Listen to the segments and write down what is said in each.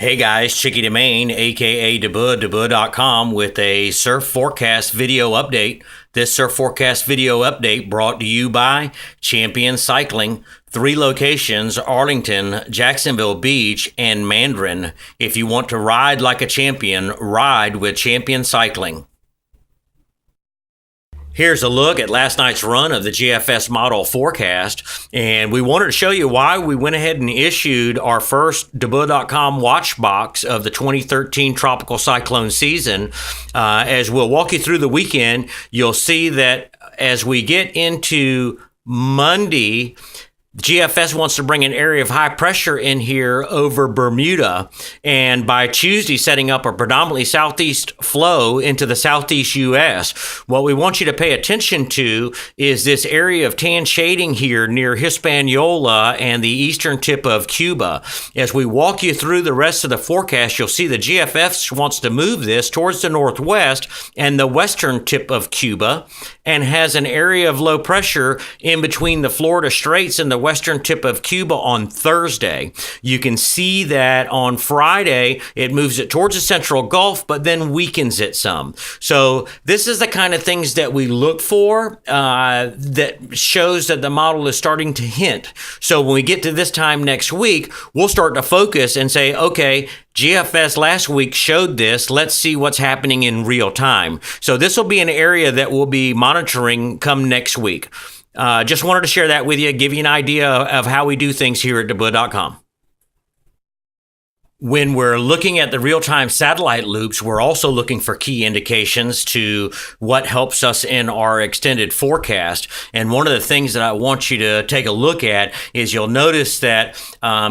Hey guys, Chicky to Maine, aka Debud.com with a surf forecast video update. This surf forecast video update brought to you by Champion Cycling. 3 locations: Arlington, Jacksonville Beach, and Mandarin. If you want to ride like a champion, ride with Champion Cycling. Here's a look at last night's run of the GFS model forecast, and we wanted to show you why we went ahead and issued our first Debud.com watch box of the 2013 tropical cyclone season. As we'll walk you through the weekend, you'll see that as we get into Monday, GFS wants to bring an area of high pressure in here over Bermuda, and by Tuesday setting up a predominantly southeast flow into the southeast U.S. What we want you to pay attention to is this area of tan shading here near Hispaniola and the eastern tip of Cuba. As we walk you through the rest of the forecast, you'll see the GFS wants to move this towards the northwest and the western tip of Cuba, and has an area of low pressure in between the Florida Straits and the western tip of Cuba on Thursday. You can see that on Friday, it moves it towards the central Gulf, but then weakens it some. So this is the kind of things that we look for that shows that the model is starting to hint. So when we get to this time next week, we'll start to focus and say, okay, GFS last week showed this. Let's see what's happening in real time. So this will be an area that we'll be monitoring come next week. Just wanted to share that with you, give you an idea of how we do things here at Debud.com. When we're looking at the real-time satellite loops, we're also looking for key indications to what helps us in our extended forecast. And one of the things that I want you to take a look at is you'll notice that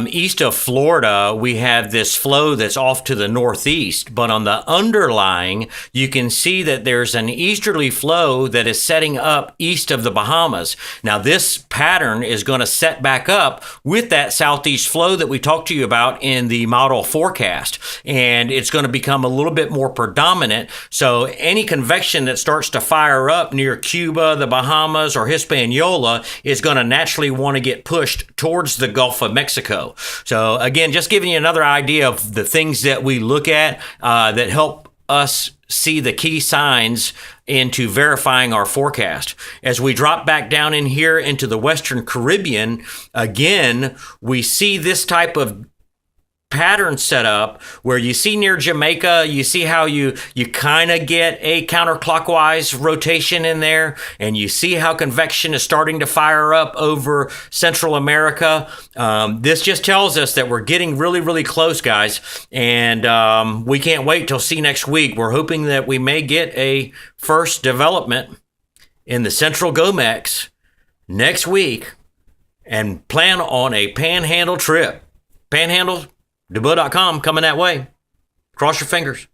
east of Florida, we have this flow that's off to the northeast. But on the underlying, you can see that there's an easterly flow that is setting up east of the Bahamas. Now, this pattern is going to set back up with that southeast flow that we talked to you about in the model forecast, and it's going to become a little bit more predominant. So any convection that starts to fire up near Cuba, the Bahamas, or Hispaniola is going to naturally want to get pushed towards the Gulf of Mexico. So again, just giving you another idea of the things that we look at that help us see the key signs into verifying our forecast. As we drop back down in here into the Western Caribbean, again, we see this type of pattern set up where you see near Jamaica, you see how you kind of get a counterclockwise rotation in there, and you see how convection is starting to fire up over Central America. This just tells us that we're getting really, really close, guys, and we can't wait till see next week. We're hoping that we may get a first development in the Central Gomex next week and plan on a panhandle trip. Panhandle Debud.com coming that way. Cross your fingers.